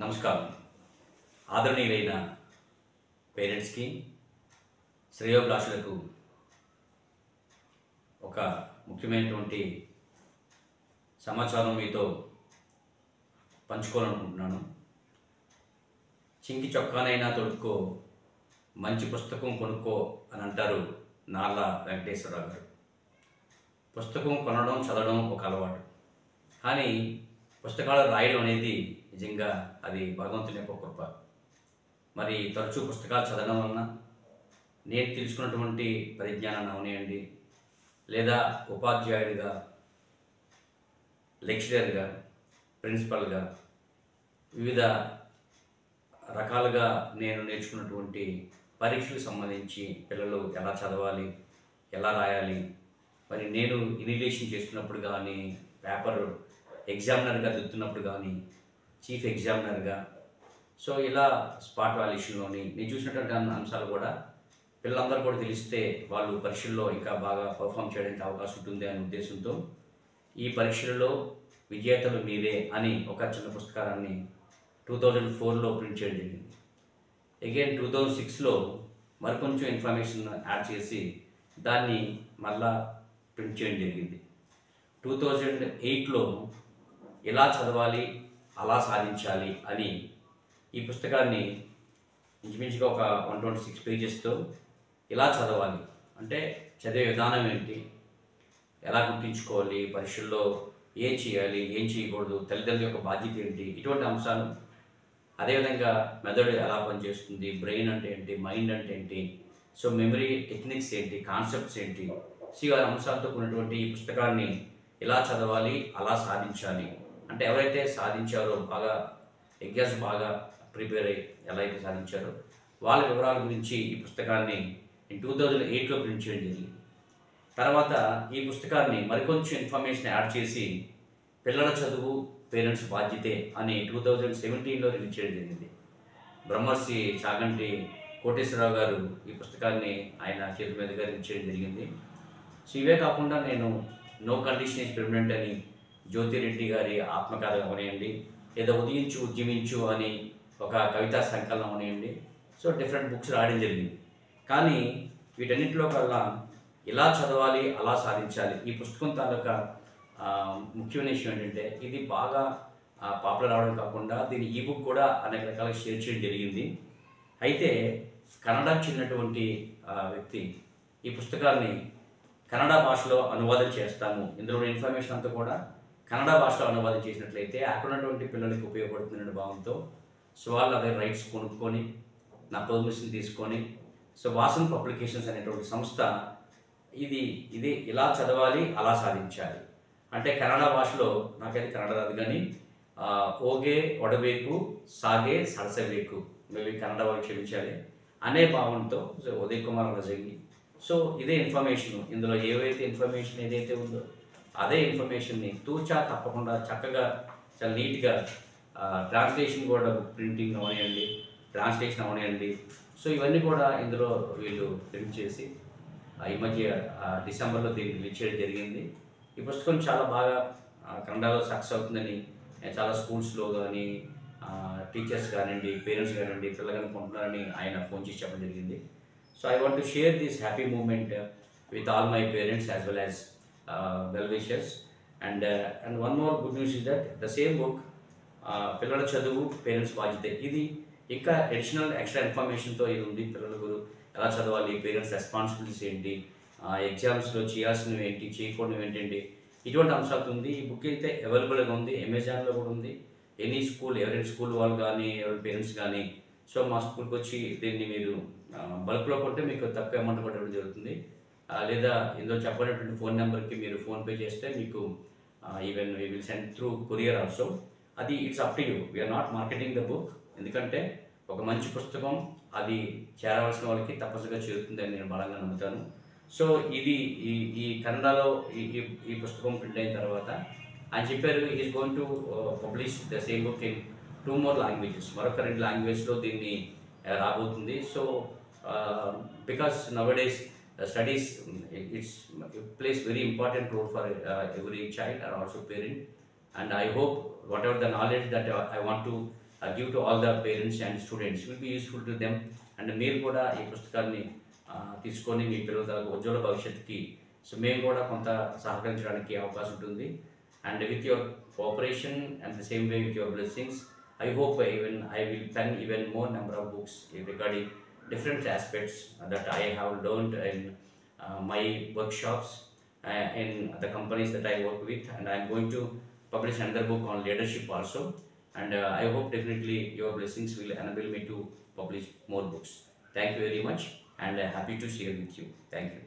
నమస్కారం. ఆదరణీయులైన పేరెంట్స్కి, శ్రేయోభిలాషులకు ఒక ముఖ్యమైనటువంటి సమాచారం మీతో పంచుకోవాలనుకుంటున్నాను. చింకి చొక్కానైనా తొడుక్కో, మంచి పుస్తకం కొనుక్కో అని అంటారు నార్ల వెంకటేశ్వరరావు గారు. పుస్తకం కొనడం, చదవడం ఒక అలవాటు. కానీ పుస్తకాలు రాయడం అనేది నిజంగా అది భగవంతుని యొక్క కృప. మరి తరచూ పుస్తకాలు చదవడం వలన నేను తెలుసుకున్నటువంటి పరిజ్ఞానాన్ని అవనియండి, లేదా ఉపాధ్యాయుడిగా, లెక్చరర్గా, ప్రిన్సిపల్గా వివిధ రకాలుగా నేను నేర్చుకున్నటువంటి పరీక్షలకు సంబంధించి పిల్లలు ఎలా చదవాలి, ఎలా రాయాలి, మరి నేను ఇన్విజిలేషన్ చేస్తున్నప్పుడు కానీ, పేపర్ ఎగ్జామినర్గా దిద్దుతున్నప్పుడు కానీ, చీఫ్ ఎగ్జామినర్గా, సో ఇలా స్పాట్ వాల్యుయేషన్లోని నేను చూసినటువంటి అంశాలు కూడా పిల్లలందరూ కూడా తెలిస్తే వాళ్ళు పరీక్షల్లో ఇంకా బాగా పర్ఫామ్ చేయడానికి అవకాశం ఉంటుంది అనే ఉద్దేశంతో ఈ పరీక్షలలో విజేతలు మీరే అని ఒక చిన్న పుస్తకాన్ని 2004లో ప్రింట్ చేయడం జరిగింది. అగైన్ 2006లో మరికొంచెం ఇన్ఫర్మేషన్ యాడ్ చేసి దాన్ని మళ్ళా ప్రింట్ చేయడం జరిగింది. 2008లో ఎలా చదవాలి, అలా సాధించాలి అని ఈ పుస్తకాన్ని ఇంచుమించుగా ఒక 126 పేజెస్తో ఎలా చదవాలి అంటే చదివే విధానం ఏంటి, ఎలా గుర్తించుకోవాలి, పరీక్షల్లో ఏం చేయాలి, ఏం చేయకూడదు, తల్లిదండ్రుల యొక్క బాధ్యత ఏంటి, ఇటువంటి అంశాలు, అదేవిధంగా మెదడు ఎలా పనిచేస్తుంది, బ్రెయిన్ అంటే ఏంటి, మైండ్ అంటే ఏంటి, సో మెమరీ టెక్నిక్స్ ఏంటి, కాన్సెప్ట్స్ ఏంటి, సో ఈ అంశాలతో కూడినటువంటి ఈ పుస్తకాన్ని ఎలా చదవాలి, అలా సాధించాలి అంటే ఎవరైతే సాధించారో, బాగా ఎగ్జామ్స్ బాగా ప్రిపేర్ అయ్యి ఎలా అయితే సాధించారో వాళ్ళ వివరాల గురించి ఈ పుస్తకాన్ని 2008లో ప్రింట్ చేయడం జరిగింది. తర్వాత ఈ పుస్తకాన్ని మరికొంచెం ఇన్ఫర్మేషన్ యాడ్ చేసి పిల్లల చదువు పేరెంట్స్ బాధ్యతే అని 2017లో రిలీజ్ చేయడం జరిగింది. బ్రహ్మర్షి చాగంటి కోటేశ్వరరావు గారు ఈ పుస్తకాన్ని ఆయన చేతి మీదుగా రిలీజ్ చేయడం జరిగింది. సో ఇవే కాకుండా నేను నో కండిషన్ ఈజ్ పెర్మనెంట్ అని జ్యోతిరెడ్డి గారి ఆత్మకథ అవనియండి, లేదా ఉదయించు ఉద్యమించు అని ఒక కవితా సంకలనం అవనియండి, సో డిఫరెంట్ బుక్స్ రాయడం జరిగింది. కానీ వీటన్నిటిలో కల్లా ఇలా చదవాలి, అలా సాధించాలి ఈ పుస్తకం తాలూకా ముఖ్యమైన విషయం ఏంటంటే ఇది బాగా పాపులర్ అవడం కాకుండా దీని ఈ బుక్ కూడా అనేక రకాలుగా షేర్ చేయడం జరిగింది. అయితే కన్నడకు చెందినటువంటి వ్యక్తి ఈ పుస్తకాన్ని కన్నడ భాషలో అనువాదం చేస్తాము, ఇందులో ఇన్ఫర్మేషన్ అంతా కూడా కన్నడ భాషలో అనువాదం చేసినట్లయితే అక్కడ ఉన్నటువంటి పిల్లలకి ఉపయోగపడుతుందనే భావంతో సో వాళ్ళు అదే రైట్స్ కొనుక్కొని నా పర్మిషన్ తీసుకొని సో వాసన్ పబ్లికేషన్స్ అనేటువంటి సంస్థ ఇది ఇలా చదవాలి, అలా సాధించాలి అంటే కన్నడ భాషలో, నాకైతే కన్నడ రాదు కానీ ఓగే ఒడబేకు సాగే సరసబేకు, మేబీ కన్నడ వాళ్ళు క్షమించాలి అనే భావంతో సో ఉదయ్ కుమార్ రజంగి, సో ఇదే ఇన్ఫర్మేషన్, ఇందులో ఏవైతే ఇన్ఫర్మేషన్ ఏదైతే ఉందో అదే ఇన్ఫర్మేషన్ని తూచా తప్పకుండా చక్కగా చాలా నీట్గా ట్రాన్స్లేషన్ కూడా ప్రింటింగ్ అవనియండి, ట్రాన్స్లేషన్ అవనియండి, సో ఇవన్నీ కూడా ఇందులో వీళ్ళు ప్రింట్ చేసి ఈ మధ్య డిసెంబర్లో దీన్ని రిలీజ్ చేయడం జరిగింది. ఈ పుస్తకం చాలా బాగా కన్నడలో సక్సెస్ అవుతుందని చాలా స్కూల్స్లో కానీ టీచర్స్ కానివ్వండి, పేరెంట్స్ కానివ్వండి, పిల్లలు అనుకుంటున్నారని ఆయన ఫోన్ చేసి చెప్పడం జరిగింది. So I want to share this happy moment with all my parents as well as well wishers and one more good news is that the same book పిల్లల చదువు పేరెంట్స్ బాధ్యత, ఇది ఇంకా అడిషనల్ ఎక్స్ట్రా ఇన్ఫర్మేషన్తో ఇది ఉంది. పిల్లలకు ఎలా చదవాలి, పేరెంట్స్ రెస్పాన్సిబిలిటీస్ ఏంటి, ఎగ్జామ్స్లో చేయాల్సినవి ఏంటి, చేయకూడనివి ఏంటండి, ఇటువంటి అంశాలతో ఉంది. ఈ బుక్ అయితే అవైలబుల్గా ఉంది, అమెజాన్లో కూడా ఉంది. ఎనీ స్కూల్, ఎవరైనా స్కూల్ వాళ్ళు కానీ ఎవరి పేరెంట్స్ కానీ సో మా స్కూల్కి వచ్చి దీన్ని మీరు బల్క్లో కొంటే మీకు తక్కువ అమౌంట్ పడడం జరుగుతుంది, లేదా ఇందులో చెప్పినటువంటి ఫోన్ నెంబర్కి మీరు ఫోన్పే చేస్తే మీకు even we will send through courier also. అది it's up to you, we're not marketing the book, ఎందుకంటే ఒక మంచి పుస్తకం అది చేరవలసిన వాళ్ళకి తప్పనిసరిగా చేరుతుందని నేను బలంగా నమ్ముతాను. సో ఇది ఈ కన్నడలో ఈ పుస్తకం ప్రింట్ అయిన తర్వాత ఆయన చెప్పారు is going to publish the same book in 2 more languages, మరొక 2 లాంగ్వేజ్లో దీన్ని రాబోతుంది. So because nowadays studies it plays very important role for every child and also parent, and I hope whatever the knowledge that I want to give to all the parents and students. Will be useful to them. And మీరు కూడా ఈ పుస్తకాన్ని తీసుకొని మీ పిల్లల ఉజ్వల భవిష్యత్తుకి so మేము కూడా కొంత సహకరించడానికి అవకాశం ఉంటుంది. And with your cooperation and the same way with your blessings, I hope even I will pen even more number of books regarding different aspects that I have learned in my workshops in the companies that I work with, and I am going to publish another book on leadership also. And I hope definitely your blessings will enable me to publish more books. Thank you very much, and happy to share with you. Thank you.